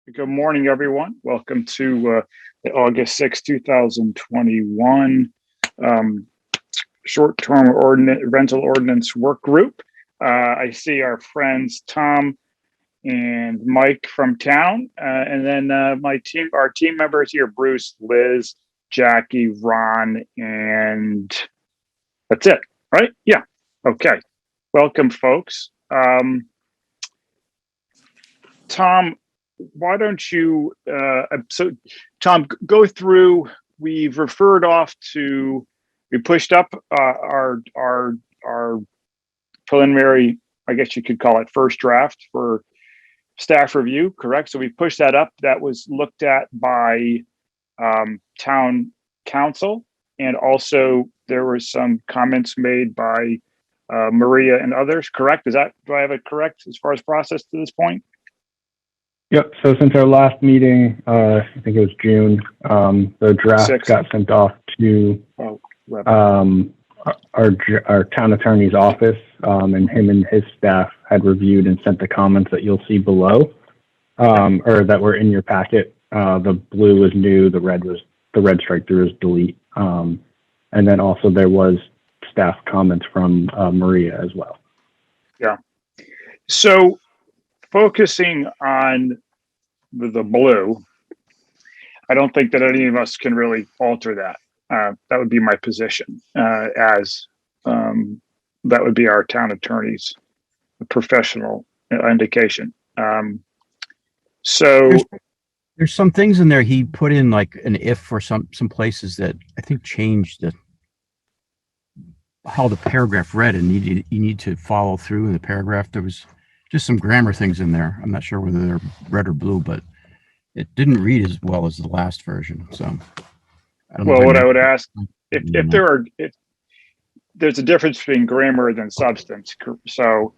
Good morning, everyone. Welcome to the August 6, 2021 short-term rental ordinance work group. I see our friends Tom and Mike from town, and then our team members here: Bruce, Liz, Jackie, Ron, and that's it, right? Yeah. Okay. Welcome, folks. Tom, why don't you, Tom, go through, we've referred off to, we pushed up our preliminary, I guess you could call it first draft for staff review, correct? So we pushed that up. That was looked at by town council, and also there were some comments made by Maria and others, correct? Do I have it correct as far as process to this point? Yep. So since our last meeting, I think it was June, the draft got sent off to our town attorney's office, and him and his staff had reviewed and sent the comments that you'll see below, or that were in your packet. The blue was new, the red strike through is delete, and then also there was staff comments from Maria as well. Yeah. So focusing on the blue, I don't think that any of us can really alter that. That would be my position, as that would be our town attorney's professional indication. So there's some things in there he put in, like an if for some places that I think changed how the paragraph read, and you need to follow through in the paragraph. There was just some grammar things in there. I'm not sure whether they're red or blue, but it didn't read as well as the last version. So, I don't know. Well, what I would ask, if there's a difference between grammar than substance, so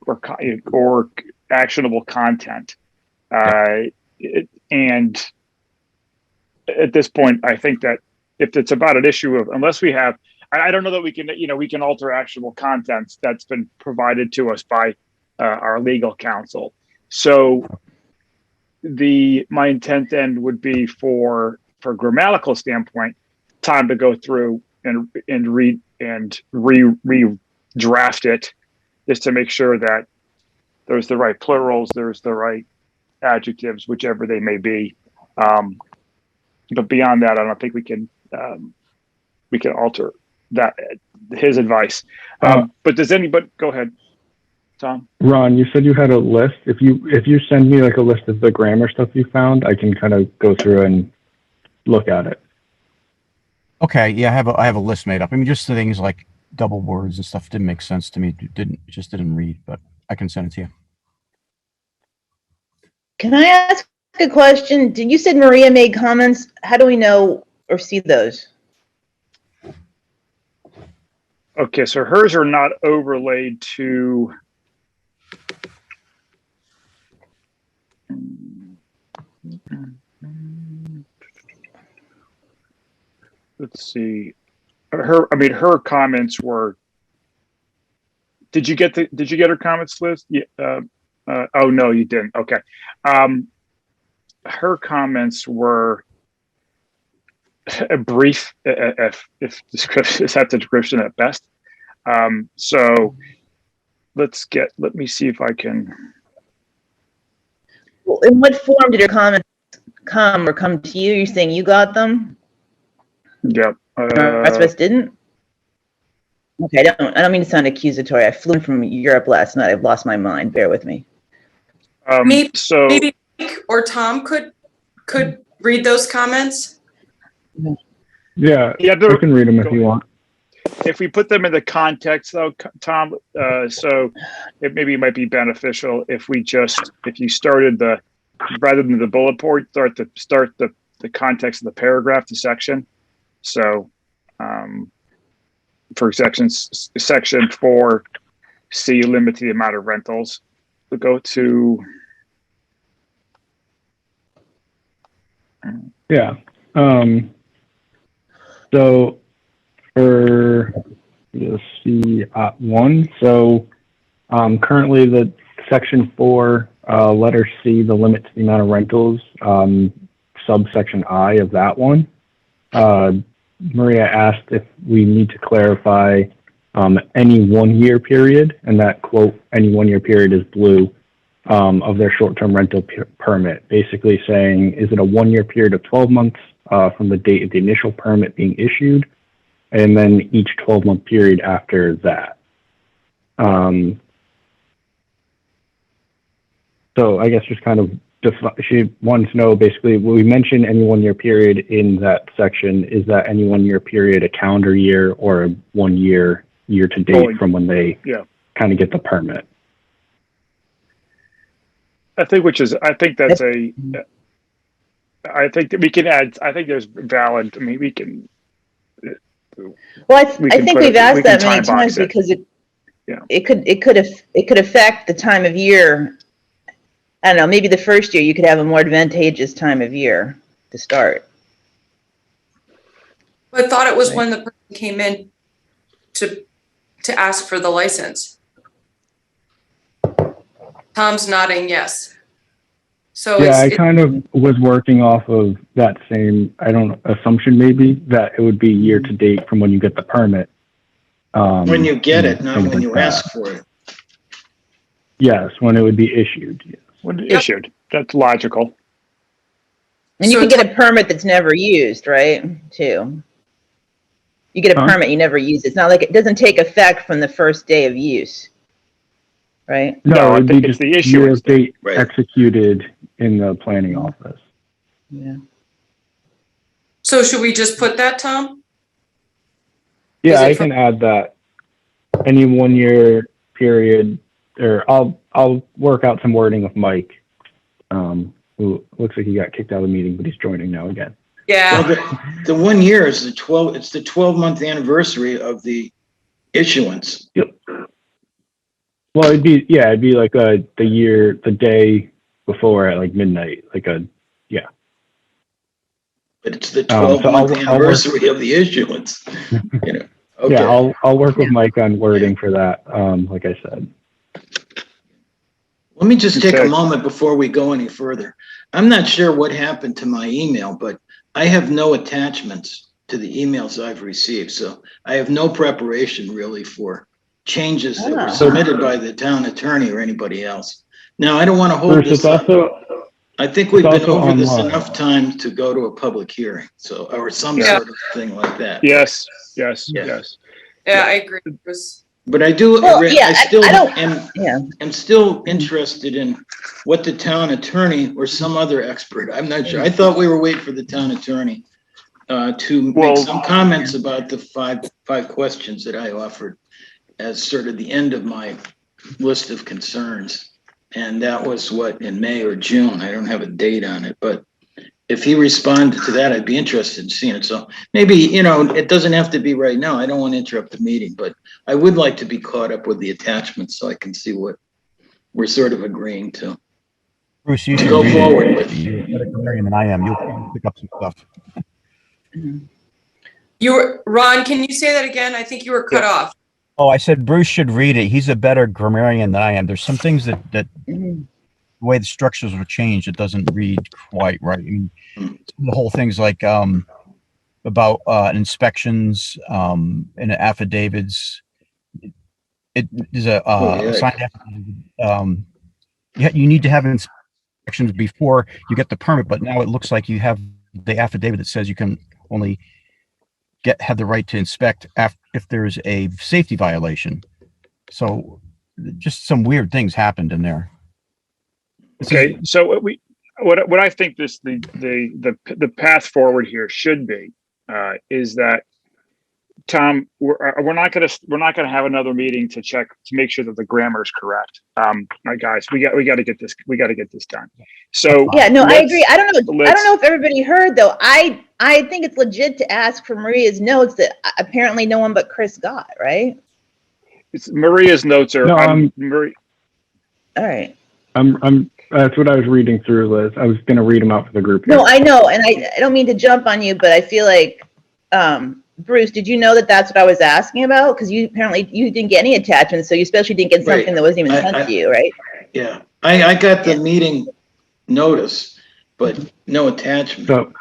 or actionable content, and at this point, I think that if it's about an issue of, unless we have, I don't know that we can alter actionable contents that's been provided to us by our legal counsel. So my intent then would be for grammatical standpoint, time to go through and read and redraft it, just to make sure that there's the right plurals, there's the right adjectives, whichever they may be. But beyond that, I don't think we can alter that, his advice. But does anybody, go ahead, Tom. Ron, you said you had a list. If you send me like a list of the grammar stuff you found, I can kind of go through and look at it. Okay, yeah, I have a list made up. I mean, just things like double words and stuff didn't make sense to me. It just didn't read, but I can send it to you. Can I ask a question? Did you said Maria made comments? How do we know or see those? Okay, so hers are not overlaid to. Let's see. Her comments were. Did you get her comments, Liz? Yeah. Oh no, you didn't. Okay. Her comments were a brief, if description is that the description at best. So let me see if I can. Well, in what form did her comments come to you? You're saying you got them? Yep. Rest of us didn't? Okay, I don't mean to sound accusatory. I flew in from Europe last night. I've lost my mind. Bear with me. Maybe Mike or Tom could read those comments. Yeah, I can read them if you want. If we put them in the context, though, Tom, so it might be beneficial if you started rather than the bullet point, start the context of the paragraph, the section. So, for section 4C, limit to the amount of rentals. We'll go to. Yeah. So for C1, so currently the section 4 letter C, the limit to the amount of rentals, subsection I of that one. Maria asked if we need to clarify any 1 year period, and that quote, any 1 year period is blue, of their short-term rental permit, basically saying, is it a 1 year period of 12 months from the date of the initial permit being issued, and then each 12-month period after that. So I guess just kind of, she wanted to know basically, we mentioned any 1 year period in that section. Is that any 1 year period a calendar year or a 1 year, year to date from when they kind of get the permit? I think that's I think that we can add, I think there's valid, I mean, we can. Well, I think we've asked that many times because it could affect the time of year. I don't know, maybe the first year you could have a more advantageous time of year to start. I thought it was when the person came in to ask for the license. Tom's nodding yes. So yeah, I kind of was working off of that same, assumption maybe, that it would be year to date from when you get the permit. When you get it, not when you ask for it. Yes, when it would be issued. Yes. When issued, that's logical. And you can get a permit that's never used, right? Too. You get a permit you never use. It's not like it doesn't take effect from the first day of use, right? No, I it'd think be it's just the year issuance of date executed in the planning office. Yeah. So should we just put that, Tom? Yeah, I can add that. Any 1 year period, or I'll work out some wording with Mike, who looks like he got kicked out of the meeting, but he's joining now again. Yeah. Well, the 1 year is it's the 12-month anniversary of the issuance. Yep. Well, it'd be like the day before at like midnight, But it's the 12-month anniversary of the issuance. Okay. Yeah, I'll work with Mike on wording for that. Like I said. Let me just take a moment before we go any further. I'm not sure what happened to my email, but I have no attachments to the emails I've received. So I have no preparation really for changes that were submitted by the town attorney or anybody else. Now, I don't want to hold this up. I think we've been over this enough time to go to a public hearing, or some sort of thing like that. Yes. Yeah, I agree. But I do. I'm still interested in what the town attorney or some other expert. I'm not sure. I thought we were waiting for the town attorney to make some comments about the five questions that I offered as sort of the end of my list of concerns. And that was in May or June. I don't have a date on it, but if he responded to that, I'd be interested in seeing it. So maybe, it doesn't have to be right now. I don't want to interrupt the meeting, but I would like to be caught up with the attachments so I can see what we're sort of agreeing to. Bruce, you to go forward with. You're better grammarian than I am. You'll pick up some stuff. Ron, can you say that again? I think you were cut off. Oh, I said Bruce should read it. He's a better grammarian than I am. There's some things that the way the structures were changed, it doesn't read quite right. I mean, the whole thing's like about inspections and affidavits. It is a signed affidavit. You need to have inspections before you get the permit, but now it looks like you have the affidavit that says you can only have the right to inspect if there's a safety violation. So just some weird things happened in there. Okay, so what I think the path forward here should be is that, Tom, we're not gonna have another meeting to make sure that the grammar is correct. My guys, we got to get this done. So yeah, no, I agree. I don't know if everybody heard though. I think it's legit to ask for Maria's notes that apparently no one but Chris got, right? It's Maria's notes are. All right. That's what I was reading through, Liz. I was going to read them out for the group here. No, I know, and I don't mean to jump on you, but I feel like, Bruce, did you know that that's what I was asking about? Because you didn't get any attachments, so you especially didn't get something that wasn't even sent to you, right? Yeah, I got the meeting notice, but no attachment So,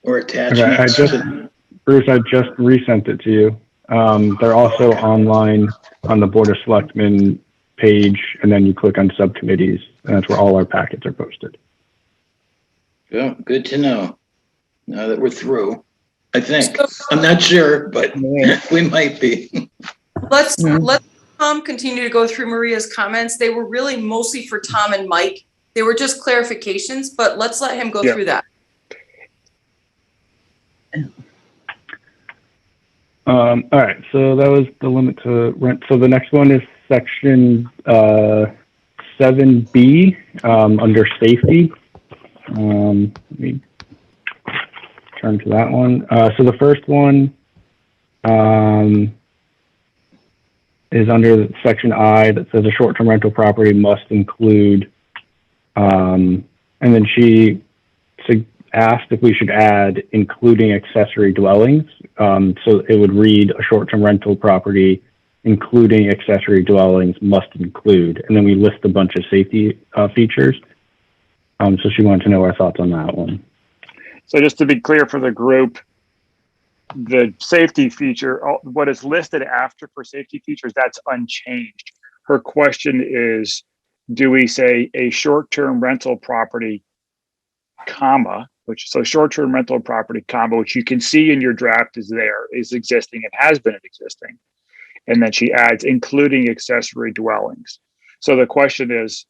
or okay, attachments. Bruce, I just resent it to you. They're also online on the Board of Selectmen page, and then you click on subcommittees, and that's where all our packets are posted. Yeah, good to know. Now that we're through, I think. I'm not sure, but we might be. Let Tom continue to go through Maria's comments. They were really mostly for Tom and Mike. They were just clarifications, but let's let him go through that. All right, so that was the limit to rent. So the next one is section 7B under safety. Let me turn to that one. So the first one is under section I that says a short-term rental property must include, and then she asked if we should add including accessory dwellings. So it would read a short-term rental property including accessory dwellings must include, and then we list a bunch of safety features. So she wanted to know our thoughts on that one. So just to be clear for the group, the safety feature, what is listed after for safety features, that's unchanged. Her question is, do we say a short-term rental property, comma, so short-term rental property, comma, which you can see in your draft is existing, it has been existing. And then she adds, including accessory dwellings. So the question is,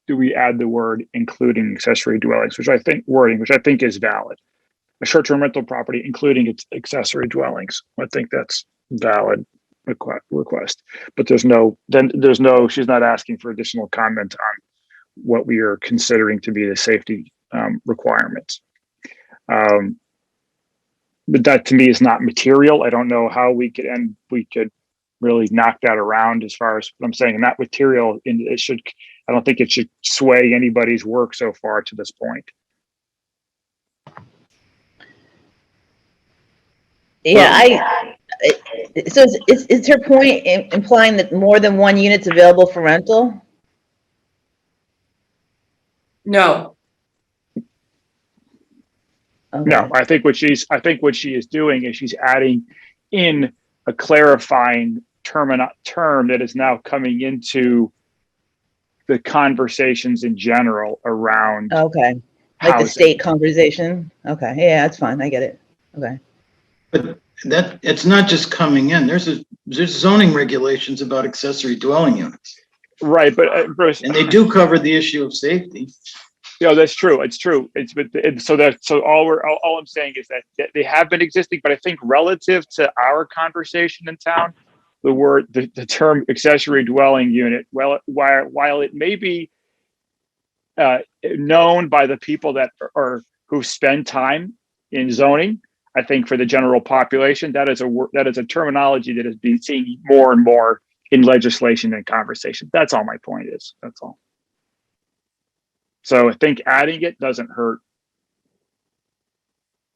do we add the word including accessory dwellings, which I think is valid. A short-term rental property, including its accessory dwellings. I think that's valid request, but she's not asking for additional comment on what we are considering to be the safety requirements. But that to me is not material. I don't know how we could really knock that around as far as what I'm saying. Not material, I don't think it should sway anybody's work so far to this point. Yeah, so is her point implying that more than one unit's available for rental? No. Okay. No, I think what she is doing is she's adding in a clarifying term that is now coming into the conversations in general around. Okay. Like housing. The state conversation. Okay. Yeah, that's fine. I get it. Okay. But it's not just coming in. There's zoning regulations about accessory dwelling units. Right, but Bruce, and they do cover the issue of safety. Yeah, that's true. It's true. All I'm saying is that they have been existing, but I think relative to our conversation in town, the term accessory dwelling unit, while it may be known by the people who spend time in zoning, I think for the general population, that is a terminology that is being seen more and more in legislation and conversation. That's all my point is. That's all. So I think adding it doesn't hurt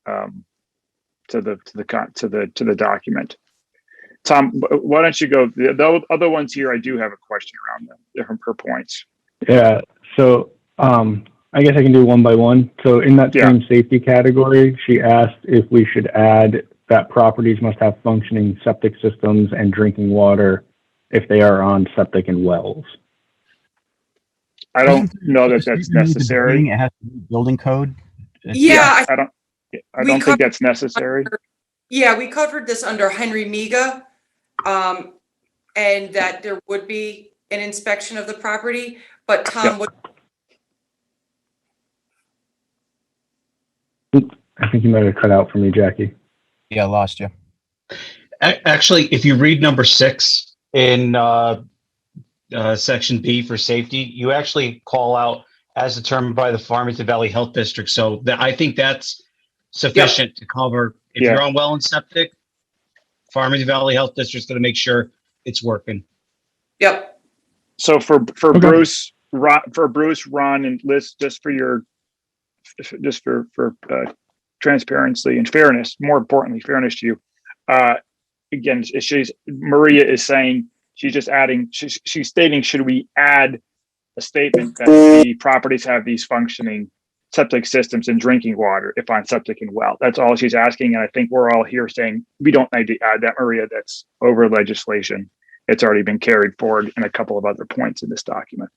to the document. Tom, why don't you go? The other ones here, I do have a question around them, her points. Yeah. So I guess I can do one by one. So in that same safety category, she asked if we should add that properties must have functioning septic systems and drinking water if they are on septic and wells. I don't know that that's necessary. It has to be building code. Yeah, I don't think that's necessary. We covered this under Henry Miga, and that there would be an inspection of the property, but Tom would. I think you might have cut out for me, Jackie. Yeah, I lost you. Actually, if you read number 6 in section B for safety, you actually call out as determined by the Farmington Valley Health District. So I think that's sufficient to cover. If you're on well and septic, Farmington Valley Health District is going to make sure it's working. Yep. So for Bruce, Ron, and Liz, just for transparency and fairness, more importantly, fairness to you. Again, Maria is saying she's just adding. She's stating, should we add a statement that the properties have these functioning septic systems and drinking water if on septic and well. That's all she's asking. And I think we're all here saying we don't need to add that, Maria. That's over legislation. It's already been carried forward in a couple of other points in this document.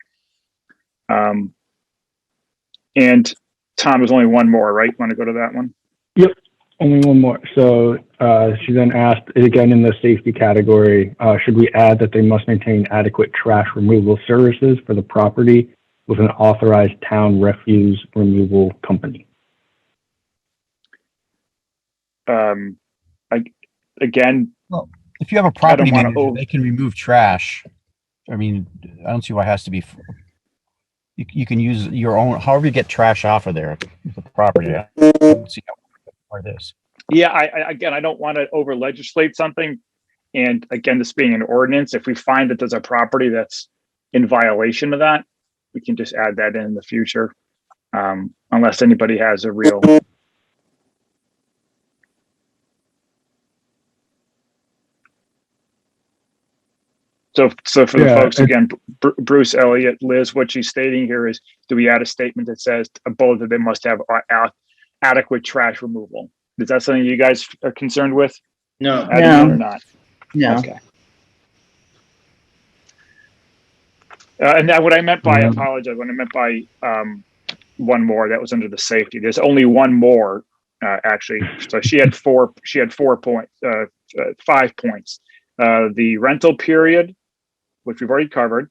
And Tom, there's only one more, right? Want to go to that one? Yep, only one more. So she then asked, again in the safety category, should we add that they must maintain adequate trash removal services for the property with an authorized town refuse removal company? Again, well, if you have a property manager, they can remove trash. I mean, I don't see why it has to be. You can use your own, however you get trash off of there, the property. I don't see how this. Yeah, I don't want to over legislate something. And again, this being an ordinance, if we find that there's a property that's in violation of that, we can just add that in the future, unless anybody has a real. So for the folks, again, Bruce, Elliot, Liz, what she's stating here is, do we add a statement that says both of them must have adequate trash removal? Is that something you guys are concerned with? No. No. Or not? No. Okay. And that what I meant by, I apologize, what I meant by one more, that was under the safety. There's only one more, actually. So she had 4 points, 5 points. The rental period, which we've already covered,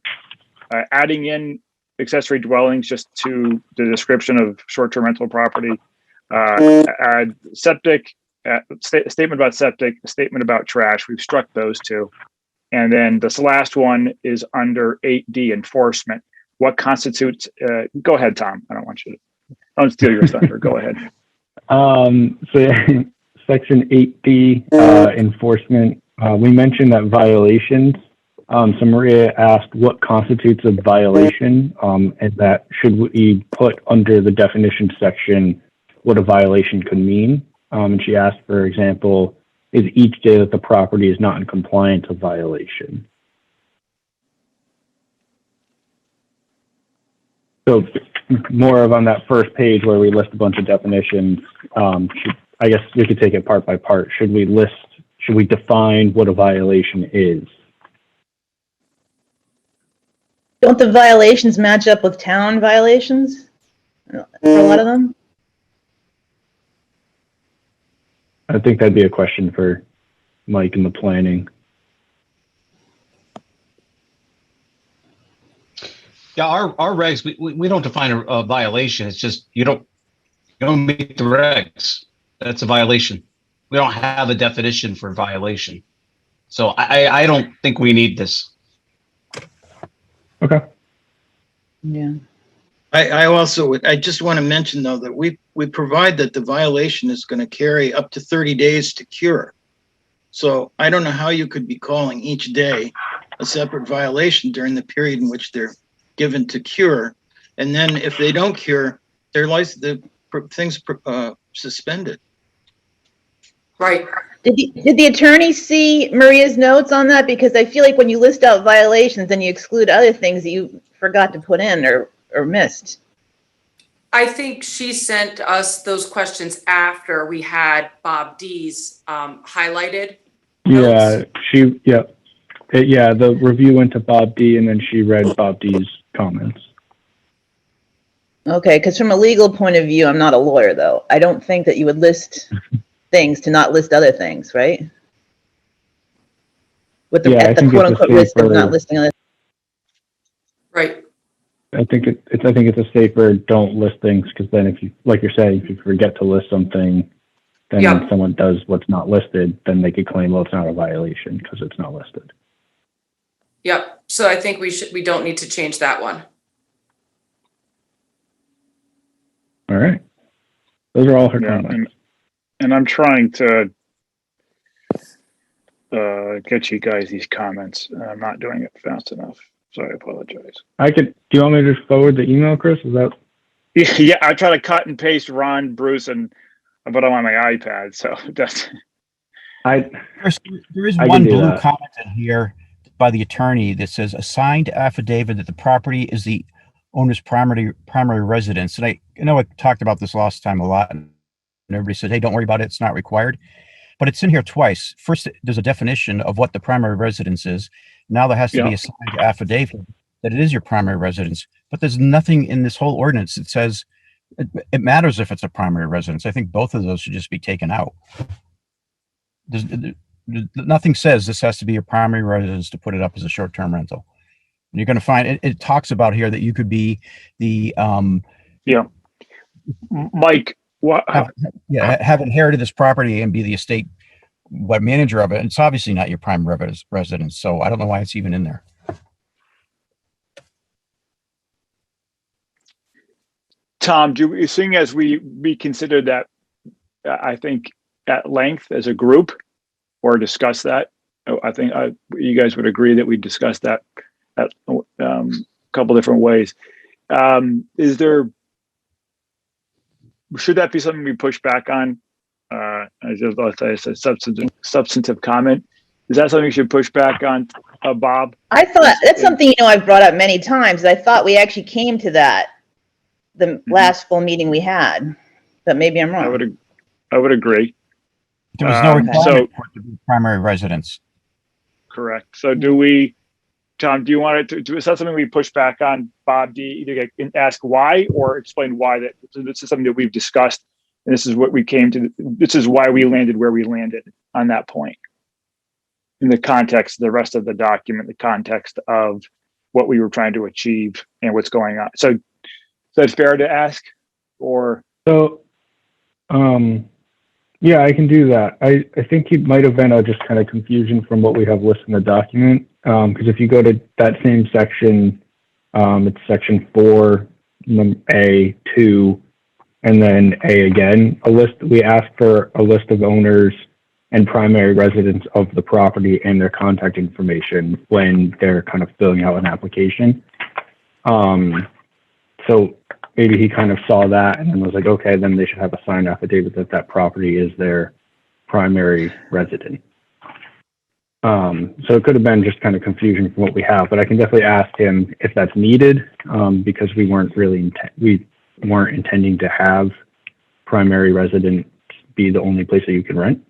adding in accessory dwellings just to the description of short-term rental property, add septic, statement about septic, a statement about trash. We've struck those two. And then this last one is under 8D, enforcement. What constitutes, go ahead, Tom. I don't steal your thunder. Go ahead. So section 8D, enforcement. We mentioned that violations. So Maria asked what constitutes a violation, and that should we put under the definition section what a violation could mean. And she asked, for example, is each day that the property is not in compliance a violation? So more of on that first page where we list a bunch of definitions, I guess we could take it part by part. Should we define what a violation is? Don't the violations match up with town violations for a lot of them? I think that'd be a question for Mike and the planning. Yeah, our regs, we don't define a violation. It's just you don't meet the regs. That's a violation. We don't have a definition for violation. So I don't think we need this. Okay. Yeah. I just want to mention though that we provide that the violation is going to carry up to 30 days to cure. So I don't know how you could be calling each day a separate violation during the period in which they're given to cure. And then if they don't cure, their license, the thing's suspended. Right. Did the attorney see Maria's notes on that? Because I feel like when you list out violations, then you exclude other things that you forgot to put in or missed. I think she sent us those questions after we had Bob D's highlighted Yeah, notes. the review went to Bob D and then she read Bob D's comments. Okay, because from a legal point of view, I'm not a lawyer though. I don't think that you would list things to not list other things, right? At the quote unquote risk of not listing other. Right. I think it's a safer don't list things, because then if you, like you're saying, if you forget to list something, then when someone does what's not listed, then they could claim, well, it's not a violation because it's not listed. Yep. So I think we don't need to change that one. All right. Those are all her comments. And I'm trying to get you guys these comments. I'm not doing it fast enough, so I apologize. Do you want me to just forward the email, Chris? Is that? Yeah, I try to cut and paste Ron, Bruce, but I'm on my iPad, so that's. There is one blue comment in here by the attorney that says a signed affidavit that the property is the owner's primary residence. And I know I talked about this last time a lot, and everybody said, hey, don't worry about it, it's not required. But it's in here twice. First, there's a definition of what the primary residence is. Now there has to be a signed affidavit that it is your primary residence. But there's nothing in this whole ordinance that says it matters if it's a primary residence. I think both of those should just be taken out. Nothing says this has to be your primary residence to put it up as a short-term rental. You're going to find it talks about here that you could be the Mike. What? Have inherited this property and be the estate manager of it. And it's obviously not your prime residence, so I don't know why it's even in there. Tom, seeing as we consider that, I think at length as a group, or discuss that, I think you guys would agree that we discussed that at a couple different ways. Should that be something we push back on? As a substantive comment. Is that something we should push back on, Bob? I thought that's something, I've brought up many times. I thought we actually came to that the last full meeting we had, but maybe I'm wrong. I would agree. There was no requirement for it to be primary residence. Correct. So Tom, do you want to, is that something we push back on, Bob? Do you either ask why or explain why that this is something that we've discussed and this is what we came to, this is why we landed where we landed on that point? In the context, the rest of the document, the context of what we were trying to achieve and what's going on. So is that fair to ask? Or yeah, I can do that. I think it might have been just kind of confusion from what we have listed in the document. Because if you go to that same section, it's section 4, A2, and then A again. We asked for a list of owners and primary residents of the property and their contact information when they're kind of filling out an application. So maybe he kind of saw that and then was like, okay, then they should have a signed affidavit that property is their primary resident. So it could have been just kind of confusion from what we have, but I can definitely ask him if that's needed, because we weren't intending to have primary residence be the only place that you can rent.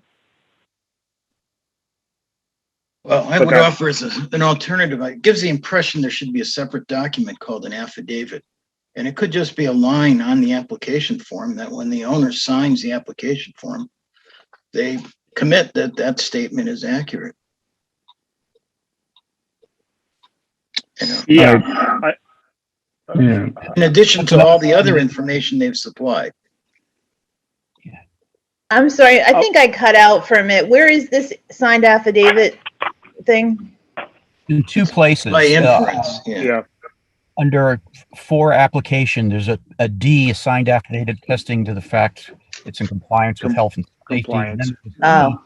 Well, I would offer as an alternative. It gives the impression there should be a separate document called an affidavit. And it could just be a line on the application form that when the owner signs the application form, they commit that that statement is accurate. Yeah. In addition to all the other information they've supplied. I'm sorry, I think I cut out for a minute. Where is this signed affidavit thing? In two places. By inference, yeah. Under 4 application, there's a D, signed affidavit testing to the fact it's in compliance with health and safety. And then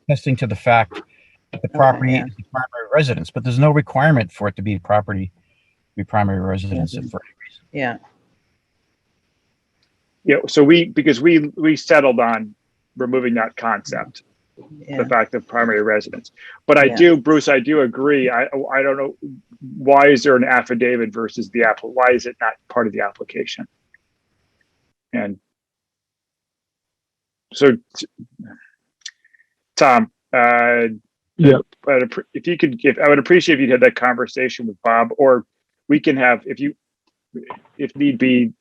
testing to the fact that the property is the primary residence, but there's no requirement for it to be primary residence for any reason. Yeah. Yeah. So because we settled on removing that concept, the fact of primary residence. But Bruce, I do agree. I don't know, why is there an affidavit versus the why is it not part of the application? And so, Tom, if you could I would appreciate if you'd had that conversation with Bob, or we can have, if need be,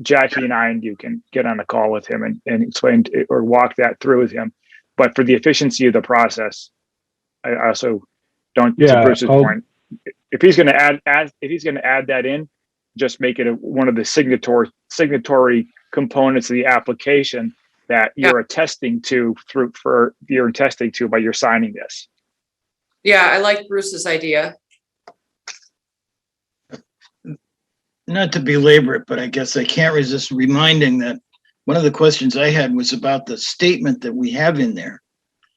Jackie and I and you can get on a call with him and explain or walk that through with him. But for the efficiency of the process, I also don't, to Bruce's point, if he's going to add that in, just make it one of the signatory components of the application that you're attesting to by your signing this. Yeah, I like Bruce's idea. Not to belabor it, but I guess I can't resist reminding that one of the questions I had was about the statement that we have in there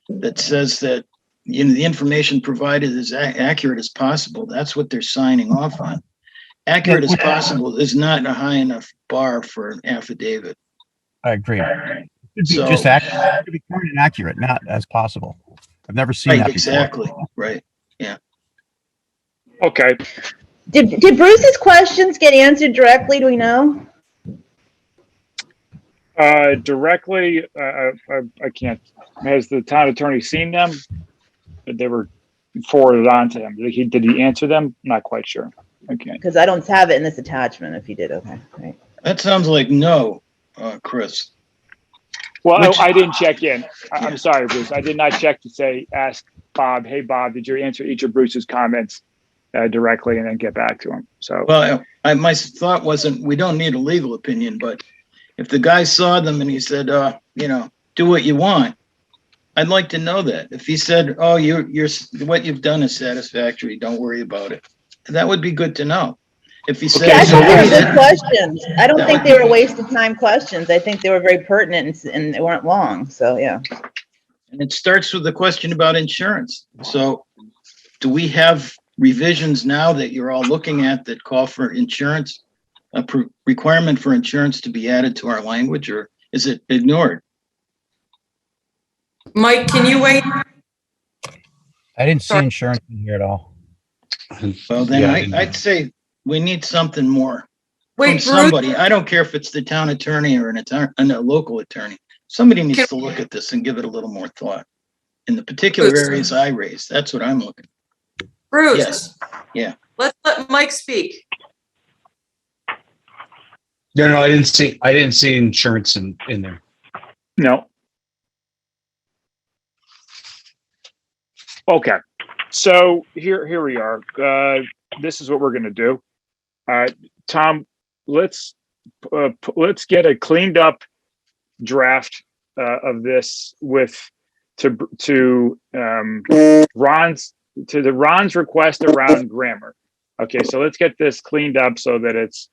that says that the information provided is accurate as possible. That's what they're signing off on. Accurate as possible is not a high enough bar for an affidavit. I agree. It should be just accurate. It should be current and accurate, not as possible. I've never seen that before. Exactly. Right. Yeah. Okay. Did Bruce's questions get answered directly? Do we know? Directly, I can't. Has the town attorney seen them? They were forwarded on to him. Did he answer them? Not quite sure. Okay. Because I don't have it in this attachment. If he did, okay. Right. That sounds like no, Chris. Well, I didn't check in. I'm sorry, Bruce. I did not check to ask Bob, hey, Bob, did you answer each of Bruce's comments directly and then get back to him? So, well, my thought wasn't, we don't need a legal opinion, but if the guy saw them and he said, do what you want, I'd like to know that. If he said, oh, you're what you've done is satisfactory, don't worry about it, that would be good to know. If he said, I think they were good questions. I don't think they were waste of time questions. I think they were very pertinent and they weren't long. So, yeah. And it starts with the question about insurance. So do we have revisions now that you're all looking at that call for insurance, a requirement for insurance to be added to our language, or is it ignored? Mike, can you wait? I didn't see insurance in here at all. Well, then I'd say we need something more Wait, from Bruce, somebody. I don't care if it's the town attorney or a local attorney. Somebody needs to look at this and give it a little more thought. In the particular Bruce. areas I raised, that's what I'm looking. Bruce. Yes. Yeah. Let's let Mike speak. No, I didn't see insurance in there. no. Okay. So here we are. This is what we're going to do. Tom, let's get a cleaned up draft of this to Ron's request around grammar. Okay, so let's get this cleaned up so that it's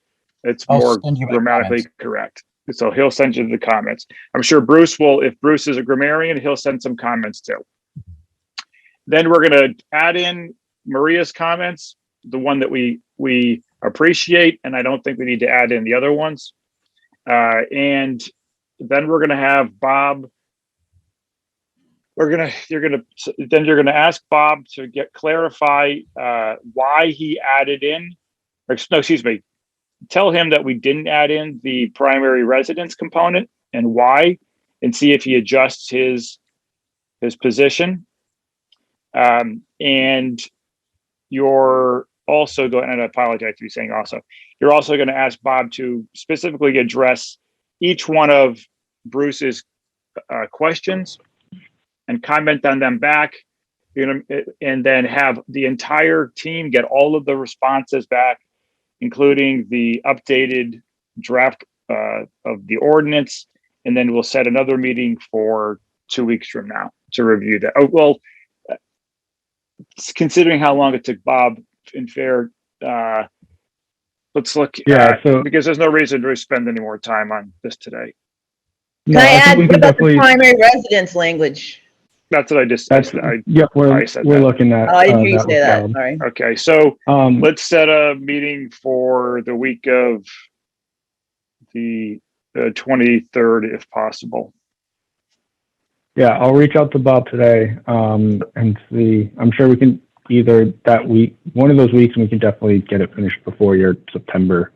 more grammatically correct. So he'll send you the comments. I'm sure Bruce will, if Bruce is a grammarian, he'll send some comments too. Then we're going to add in Maria's comments, the one that we appreciate, and I don't think we need to add in the other ones. And then we're going to have Bob. You're going to ask Bob to clarify why he added in. Tell him that we didn't add in the primary residence component and why, and see if he adjusts his position. And you're also going, and I apologize for you saying also, you're also going to ask Bob to specifically address each one of Bruce's questions and comment on them back, and then have the entire team get all of the responses back, including the updated draft of the ordinance. And then we'll set another meeting for 2 weeks from now to review that. Oh, well, considering how long it took Bob, in fair, let's look because there's no reason to spend any more time on this today. Can I add what about the primary residence language? That's what I just said. We're looking at. Oh, I didn't hear you say that. Sorry. Okay, so let's set a meeting for the week of the 23rd, if possible. Yeah, I'll reach out to Bob today and see. I'm sure we can either that week, one of those weeks, we can definitely get it finished before your September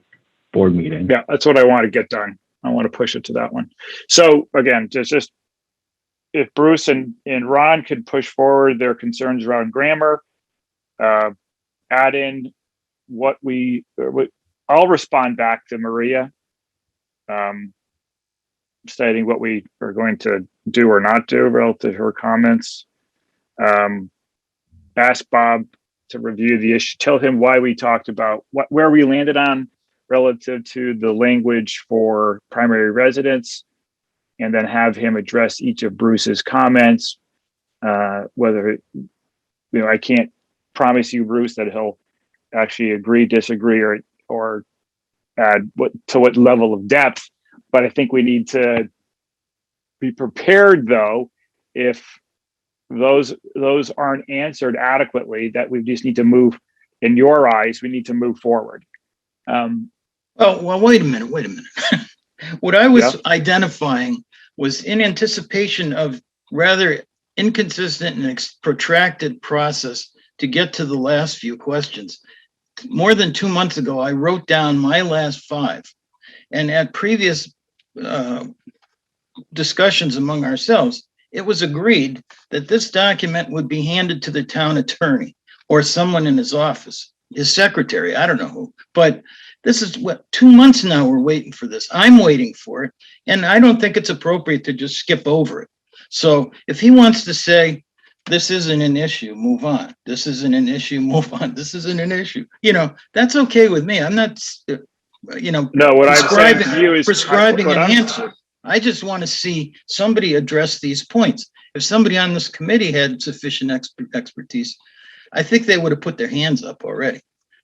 board meeting. Yeah, that's what I want to get done. I want to push it to that one. So again, just if Bruce and Ron could push forward their concerns around grammar, add in what I'll respond back to Maria, stating what we are going to do or not do relative to her comments. Ask Bob to review the issue, tell him why we talked about where we landed on relative to the language for primary residence, and then have him address each of Bruce's comments. Whether, I can't promise you, Bruce, that he'll actually agree, disagree, or add what level of depth, but I think we need to be prepared, though, if those aren't answered adequately, that we just need to move, in your eyes, we need to move forward. Well, wait a minute. What I was identifying was in anticipation of rather inconsistent and protracted process to get to the last few questions. more than 2 months ago, I wrote down my last 5. And at previous discussions among ourselves, it was agreed that this document would be handed to the town attorney or someone in his office, his secretary, I don't know who. But this is what, 2 months now we're waiting for this. I'm waiting for it. And I don't think it's appropriate to just skip over it. So if he wants to say, this isn't an issue, move on. This isn't an issue, move on. This isn't an issue. That's okay with me. I'm not, No, what I'm saying to you is prescribing an answer. I just want to see somebody address these points. If somebody on this committee had sufficient expertise, I think they would have put their hands up already.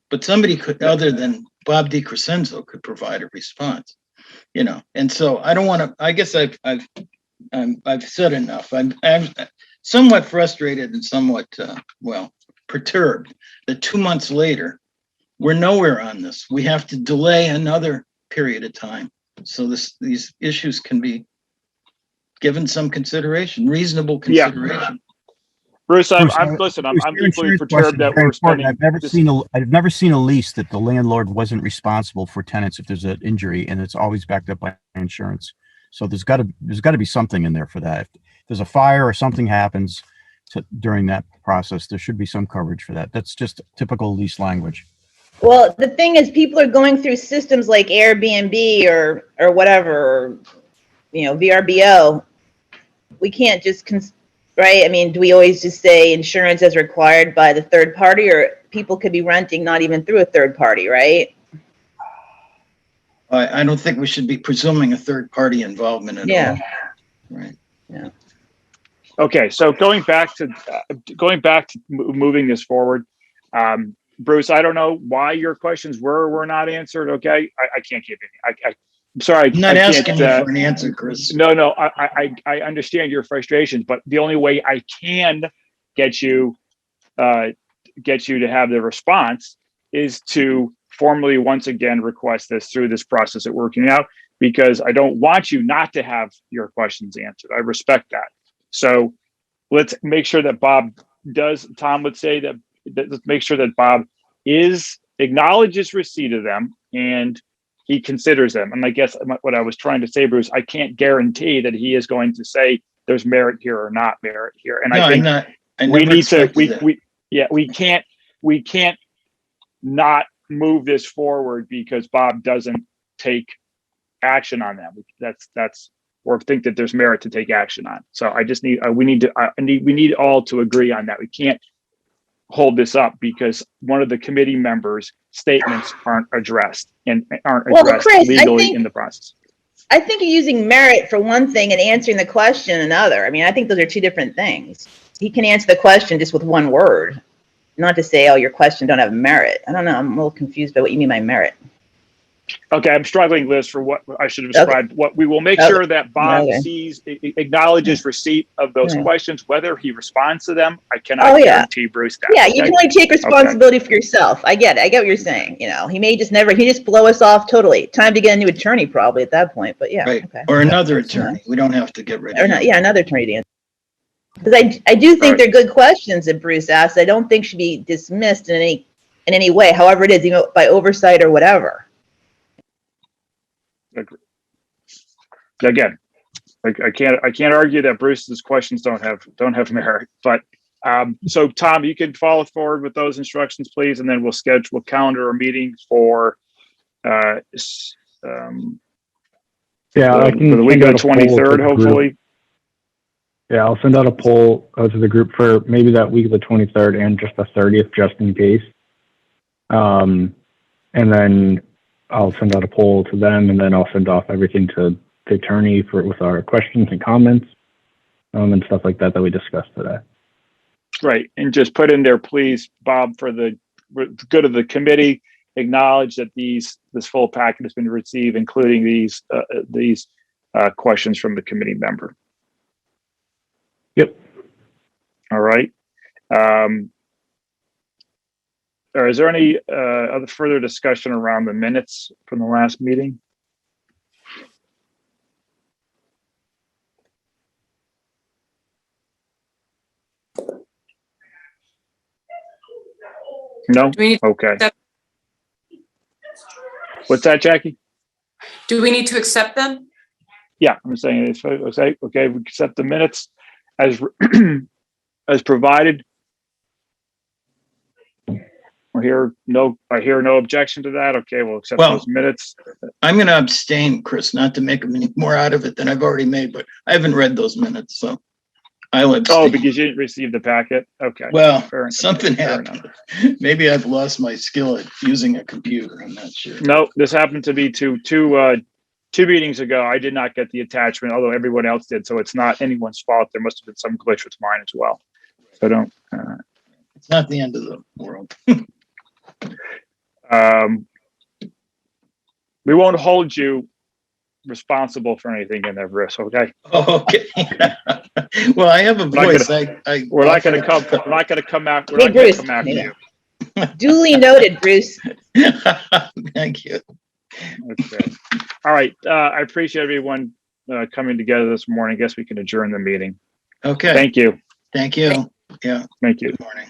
But somebody could, other than Bob DiCrescenzo, could provide a response. And so I don't want to. I guess I've said enough. I'm somewhat frustrated and somewhat perturbed that 2 months later we're nowhere on this. We have to delay another period of time so these issues can be given some consideration, reasonable consideration. Yeah. Bruce, I'm deeply perturbed that we're spending. I've never seen a lease that the landlord wasn't responsible for tenants if there's an injury, and it's always backed up by insurance. So there's got to be something in there for that. If there's a fire or something happens during that process, there should be some coverage for that. That's just typical lease language. Well, the thing is, people are going through systems like Airbnb or whatever, or, VRBO. We can't just, right? I mean, do we always just say insurance as required by the third party, or people could be renting not even through a third party, right? I don't think we should be presuming a third party involvement at all. Right. Yeah. Okay, so going back to moving this forward, Bruce, I don't know why your questions were not answered. Okay, I can't give any. I'm sorry. I'm not asking you for an answer, Chris. No. I understand your frustrations, but the only way I can get you to have the response is to formally once again request this through this process at working out, because I don't want you not to have your questions answered. I respect that. So let's make sure that Bob does. Tom would say that let's make sure that Bob acknowledges receipt of them and he considers them. And I guess what I was trying to say, Bruce, I can't guarantee that he is going to say there's merit here or not merit here. And I think we can't not move this forward because Bob doesn't take action on them. That's or think that there's merit to take action on. So I just need we need all to agree on that. We can't hold this up because one of the committee members' statements aren't addressed Chris, legally in the process. I think you're using merit for one thing and answering the question another. I mean, I think those are two different things. He can answer the question just with one word, not to say, oh, your question don't have merit. I don't know. I'm a little confused by what you mean by merit. Okay, I'm struggling, Liz, for what I should have described. Okay. What we will make sure that Bob acknowledges receipt of those questions, whether he responds to them. I cannot guarantee Bruce that. Yeah, you can only take responsibility for yourself. I get it. I get what you're saying. He may just blow us off totally. Time to get a new attorney probably at that point. But yeah, right. Okay. Or another attorney. We don't have to get rid of him. Yeah, another attorney to answer. Because I do think they're good questions that Bruce asked. I don't think should be dismissed in any way, however it is, by oversight or whatever. Again, I can't argue that Bruce's questions don't have merit. But so Tom, you can follow forward with those instructions, please, and then we'll calendar a meeting for I can for the week of the 23rd, hopefully. Yeah, I'll send out a poll to the group for maybe that week of the 23rd and just the 30th, just in case. And then I'll send out a poll to them, and then I'll send off everything to the attorney with our questions and comments and stuff like that we discussed today. Right, and just put in there, please, Bob, for the good of the committee, acknowledge that this full packet has been received, including these questions from the committee member. Yep. All right. Or is there any other further discussion around the minutes from the last meeting? No? Okay. What's that, Jackie? Do we need to accept them? Yeah, I'm saying it's okay. Okay, we accept the minutes as as provided. I hear no objection to that. Okay, we'll accept those minutes. I'm going to abstain, Chris, not to make any more out of it than I've already made, but I haven't read those minutes, so I'll abstain. Oh, because you didn't receive the packet? Okay. Well, something happened. Maybe I've lost my skill at using a computer. I'm not sure. No, this happened to be two meetings ago. I did not get the attachment, although everyone else did. So it's not anyone's fault. There must have been some glitch with mine as well. So don't. It's not the end of the world. We won't hold you responsible for anything in there, Bruce. Okay. Oh, okay. Well, I have a voice. We're not going to come. We're not going to come after. We're not going to come after you. Duly noted, Bruce. Thank you. Okay. All right. I appreciate everyone coming together this morning. I guess we can adjourn the meeting. Okay. Thank you. Thank you. Yeah. Thank you. Good morning.